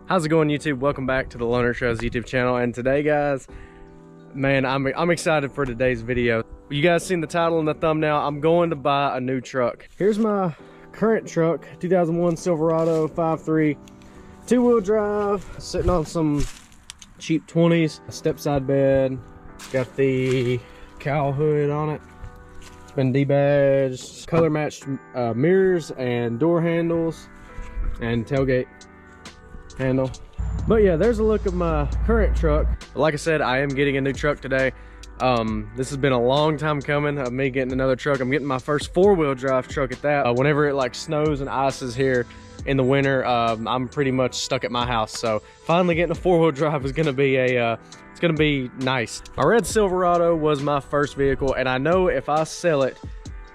How's it going, YouTube? Welcome back to the Loner Show's YouTube channel. And today, guys, man, I'm excited for today's video. You guys seen the title and the thumbnail. I'm going to buy a new truck. Here's my current truck, 2001 Silverado 5.3, two-wheel drive, sitting on some cheap 20s, a step side bed, got the cowl hood on it. It's been debadged, color matched mirrors and door handles and tailgate handle. But yeah, there's a look at my current truck. Like I said, I am getting a new truck today. This has been a long time coming of me getting another truck. I'm getting my first four-wheel drive truck at that. Whenever it like snows and ices here in the winter, I'm pretty much stuck at my house. So finally getting a four-wheel drive is gonna be it's gonna be nice. My red Silverado was my first vehicle, and I know if I sell it,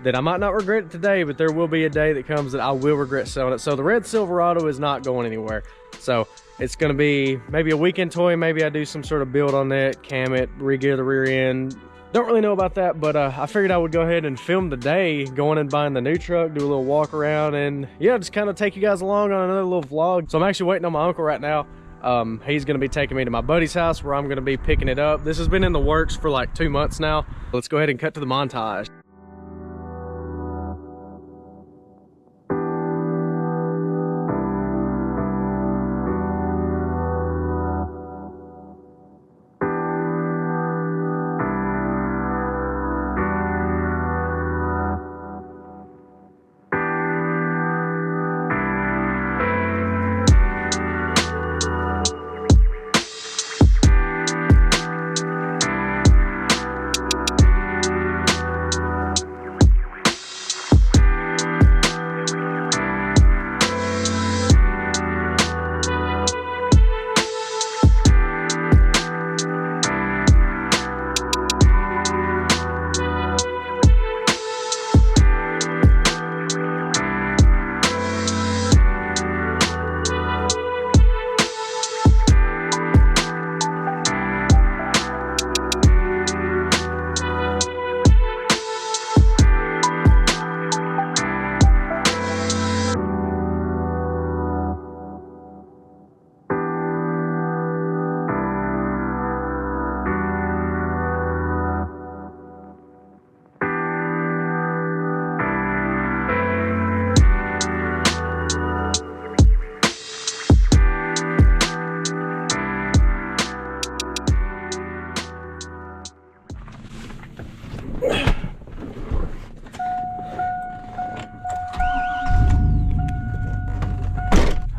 that I might not regret it today, but there will be a day that comes that I will regret selling it. So the red Silverado is not going anywhere. So it's gonna be maybe a weekend toy. Maybe I do some sort of build on it, cam it, re-gear the rear end. Don't really know about that, but I figured I would go ahead and film the day going and buying the new truck, do a little walk around, and yeah, just kind of take you guys along on another little vlog. So I'm actually waiting on my uncle right now. He's gonna be taking me to my buddy's house where I'm gonna be picking it up. This has been in the works for like 2 months now. Let's go ahead and cut to the montage.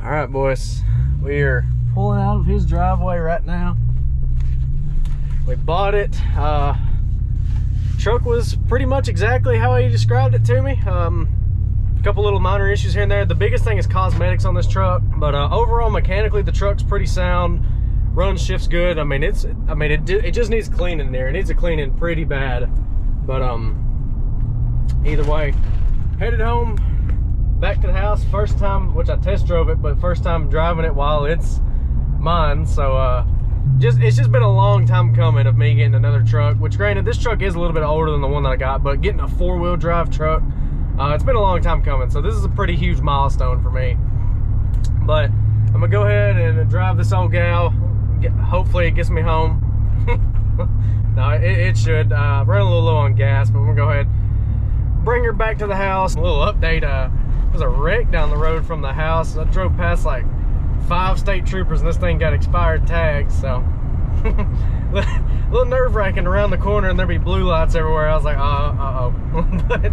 All right, boys, we are pulling out of his driveway right now. We bought it. Truck was pretty much exactly how he described it to me. A couple little minor issues here and there. The biggest thing is cosmetics on this truck, but overall mechanically the truck's pretty sound. Run shift's good. I mean, it just needs cleaning there. It needs a cleaning pretty bad. But either way, headed home. Back to the house, first time, which I test drove it, but first time driving it while it's mine. So it's just been a long time coming of me getting another truck, which granted this truck is a little bit older than the one that I got, but getting a four-wheel drive truck, it's been a long time coming. So this is a pretty huge milestone for me. But I'm gonna go ahead and drive this old gal. Hopefully it gets me home. No, it should. Run a little low on gas, but we're gonna go ahead, bring her back to the house. A little update. There's a wreck down the road from the house. I drove past like 5 state troopers and this thing got expired tags, so a little nerve-wracking around the corner and there'd be blue lights everywhere. I was like, uh-oh. But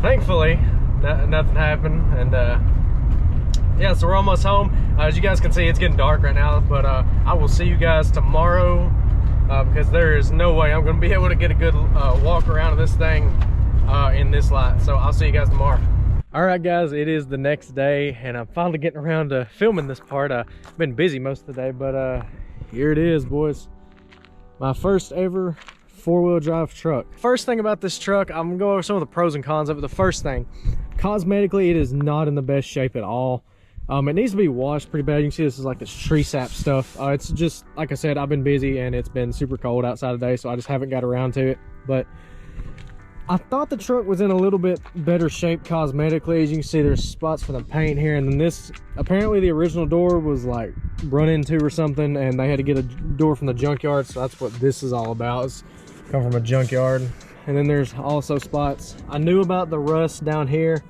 thankfully nothing happened, and yeah, so we're almost home. As you guys can see, it's getting dark right now, but I will see you guys tomorrow, because there is no way I'm gonna be able to get a good walk around of this thing in this light. So I'll see you guys tomorrow. All right, guys, it is the next day and I'm finally getting around to filming this part. I've been busy most of the day, but here it is, boys. My first ever four-wheel drive truck. First thing about this truck, I'm gonna go over some of the pros and cons of it. The first thing, cosmetically, it is not in the best shape at all. It needs to be washed pretty bad. You can see this is like this tree sap stuff. It's just, like I said, I've been busy and it's been super cold outside today, so I just haven't got around to it. But I thought the truck was in a little bit better shape cosmetically. As you can see, there's spots for the paint here, and then this, apparently the original door was like run into or something, and they had to get a door from the junkyard, so that's what this is all about. It's come from a junkyard. And then there's also spots. I knew about the rust down here.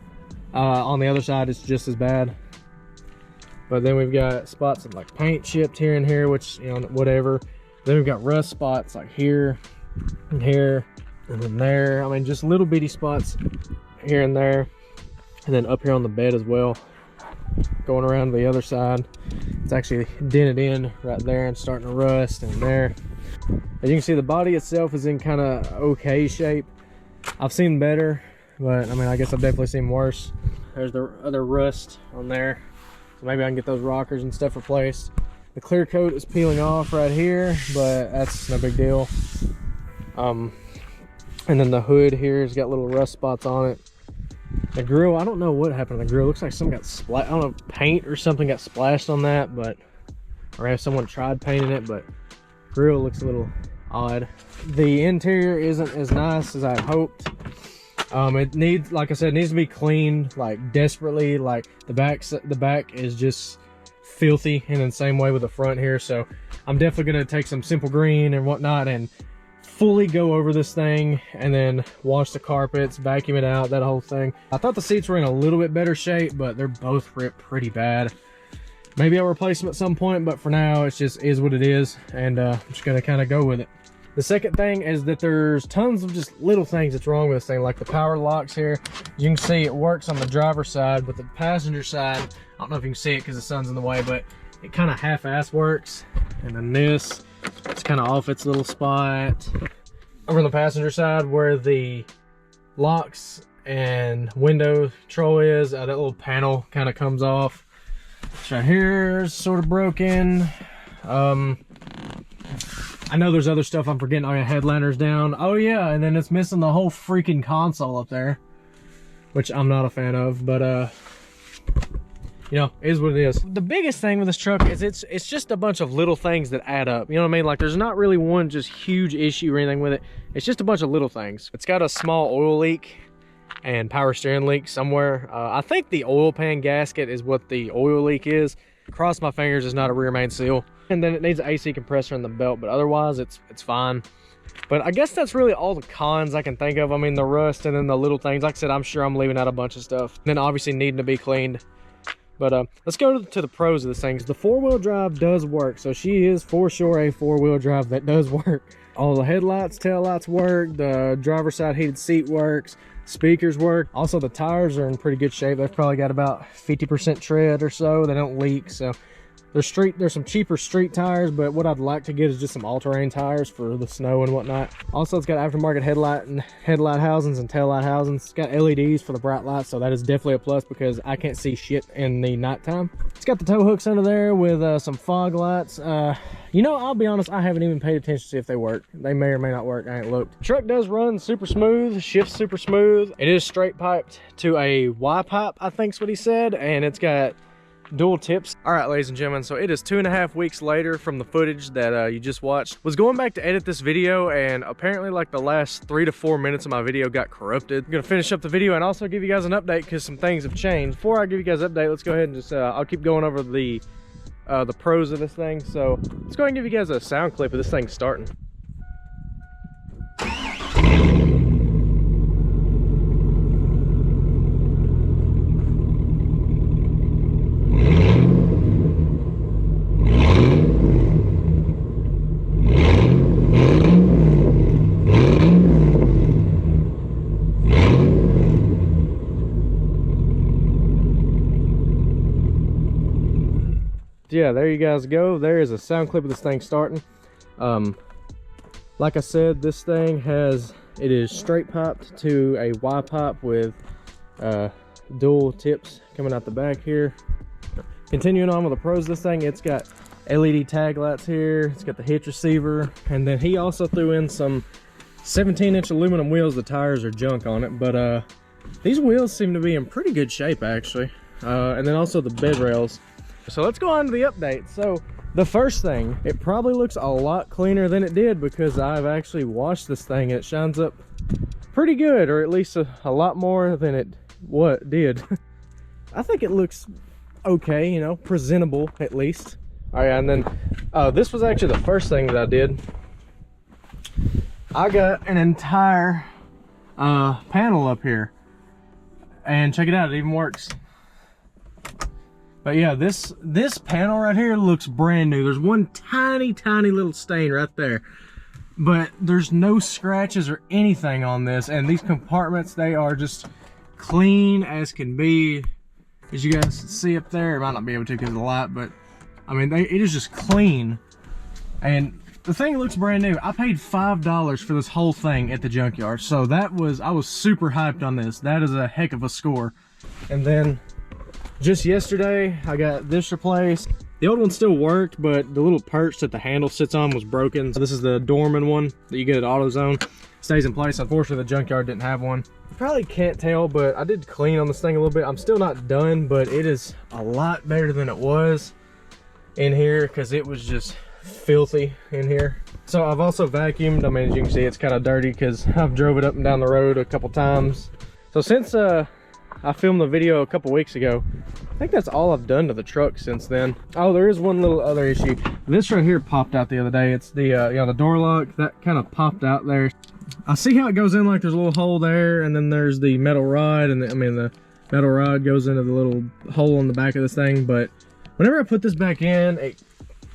On the other side, it's just as bad. But then we've got spots of like paint chipped here and here, which, you know, whatever. Then we've got rust spots like here and here and then there. I mean, just little bitty spots here and there. And then up here on the bed as well. Going around to the other side, it's actually dented in right there and starting to rust, and there. As you can see, the body itself is in kind of okay shape. I've seen better, but I mean, I guess I've definitely seen worse. There's the other rust on there. So maybe I can get those rockers and stuff replaced. The clear coat is peeling off right here, but that's no big deal. And then the hood here has got little rust spots on it. The grill, I don't know what happened to the grill. Looks like something got splashed. I don't know, paint or something got splashed on that, but, or if someone tried painting it, but grill looks a little odd. The interior isn't as nice as I hoped. It needs, like I said, it needs to be cleaned like desperately. Like the back is just filthy, and in the same way with the front here. So I'm definitely gonna take some simple green and whatnot and fully go over this thing, and then wash the carpets, vacuum it out, that whole thing. I thought the seats were in a little bit better shape, but they're both ripped pretty bad. Maybe I'll replace them at some point, but for now it just is what it is, and I'm just gonna kind of go with it. The second thing is that there's tons of just little things that's wrong with this thing, like the power locks here. You can see it works on the driver's side, but the passenger side, I don't know if you can see it because the sun's in the way, but it kind of half-ass works. And then this, it's kind of off its little spot. Over on the passenger side where the locks and window control is, that little panel kind of comes off. This right here is sort of broken. I know there's other stuff I'm forgetting. Oh yeah, headliner's down. Oh yeah, and then it's missing the whole freaking console up there, which I'm not a fan of, but you know, it is what it is. The biggest thing with this truck is it's just a bunch of little things that add up. You know what I mean? Like there's not really one just huge issue or anything with it. It's just a bunch of little things. It's got a small oil leak and power steering leak somewhere. I think the oil pan gasket is what the oil leak is. Cross my fingers, it's not a rear main seal. And then it needs an AC compressor in the belt, but otherwise it's fine. But I guess that's really all the cons I can think of. I mean, the rust and then the little things. Like I said, I'm sure I'm leaving out a bunch of stuff. And then obviously needing to be cleaned. But let's go to the pros of this thing. The four-wheel drive does work. So she is for sure a four-wheel drive that does work. All the headlights, tail lights work. The driver's side heated seat works. Speakers work. Also, the tires are in pretty good shape. They've probably got about 50% tread or so. They don't leak. So there's some cheaper street tires, but what I'd like to get is just some all-terrain tires for the snow and whatnot. Also, it's got aftermarket headlight housings and tail light housings. It's got LEDs for the bright lights, so that is definitely a plus because I can't see shit in the nighttime. It's got the tow hooks under there with some fog lights. You know, I'll be honest, I haven't even paid attention to see if they work. They may or may not work. I ain't looked. Truck does run super smooth, shifts super smooth. It is straight piped to a Y pipe, I think's what he said, and it's got dual tips. All right, ladies and gentlemen, so it is 2.5 weeks later from the footage that you just watched. Was going back to edit this video, and apparently like the last 3 to 4 minutes of my video got corrupted. I'm gonna finish up the video and also give you guys an update because some things have changed. Before I give you guys an update, let's go ahead and just I'll keep going over the pros of this thing. So let's go ahead and give you guys a sound clip of this thing starting. Yeah, there you guys go. There is a sound clip of this thing starting. Like I said, this thing it is straight piped to a Y pipe with dual tips coming out the back here. Continuing on with the pros of this thing, it's got LED tag lights here, it's got the hitch receiver, and then he also threw in some 17-inch aluminum wheels. The tires are junk on it, but these wheels seem to be in pretty good shape actually. And then also the bed rails. So let's go on to the update. So the first thing, it probably looks a lot cleaner than it did because I've actually washed this thing and it shines up pretty good, or at least a lot more than it did. I think it looks okay, you know, presentable at least. All right, and then this was actually the first thing that I did. I got an entire panel up here, and check it out, it even works. But yeah, this panel right here looks brand new. There's one tiny little stain right there, but there's no scratches or anything on this, and these compartments, they are just clean as can be. As you guys see up there, it might not be able to because of the light, but I mean, it is just clean. And the thing looks brand new. I paid $5 for this whole thing at the junkyard, so I was super hyped on this. That is a heck of a score. And then just yesterday, I got this replaced. The old one still worked, but the little perch that the handle sits on was broken. So this is the Dorman one that you get at AutoZone. Stays in place. Unfortunately, the junkyard didn't have one. You probably can't tell, but I did clean on this thing a little bit. I'm still not done, but it is a lot better than it was in here because it was just filthy in here. So I've also vacuumed. I mean, as you can see, it's kind of dirty because I've drove it up and down the road a couple times. So since I filmed the video a couple weeks ago, I think that's all I've done to the truck since then. Oh, there is one little other issue. This right here popped out the other day. It's the you know, the door lock that kind of popped out there. I see how it goes in, like there's a little hole there, and then there's the metal rod, and the metal rod goes into the little hole on the back of this thing. But whenever I put this back in, it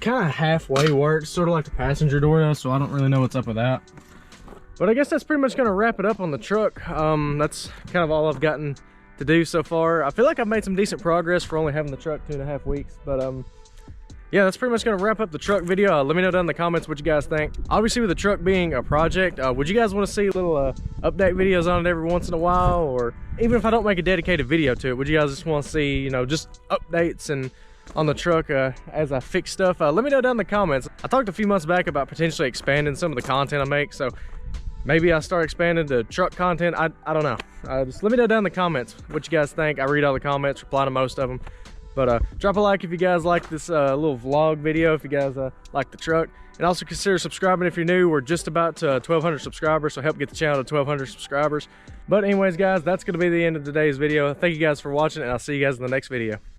kind of halfway works, sort of like the passenger door does, so I don't really know what's up with that. But I guess that's pretty much gonna wrap it up on the truck. That's kind of all I've gotten to do so far. I feel like I've made some decent progress for only having the truck 2.5 weeks, but yeah, that's pretty much gonna wrap up the truck video. Let me know down in the comments what you guys think. Obviously, with the truck being a project, would you guys want to see little update videos on it every once in a while? Or even if I don't make a dedicated video to it, would you guys just want to see, you know, just updates and on the truck as I fix stuff? Let me know down in the comments. I talked a few months back about potentially expanding some of the content I make, so maybe I start expanding the truck content. I don't know. Just let me know down in the comments what you guys think. I read all the comments, reply to most of them. But drop a like if you guys like this little vlog video, if you guys like the truck. And also consider subscribing if you're new. We're just about to 1,200 subscribers, so help get the channel to 1,200 subscribers. But anyways, guys, that's going to be the end of today's video. Thank you guys for watching, and I'll see you guys in the next video.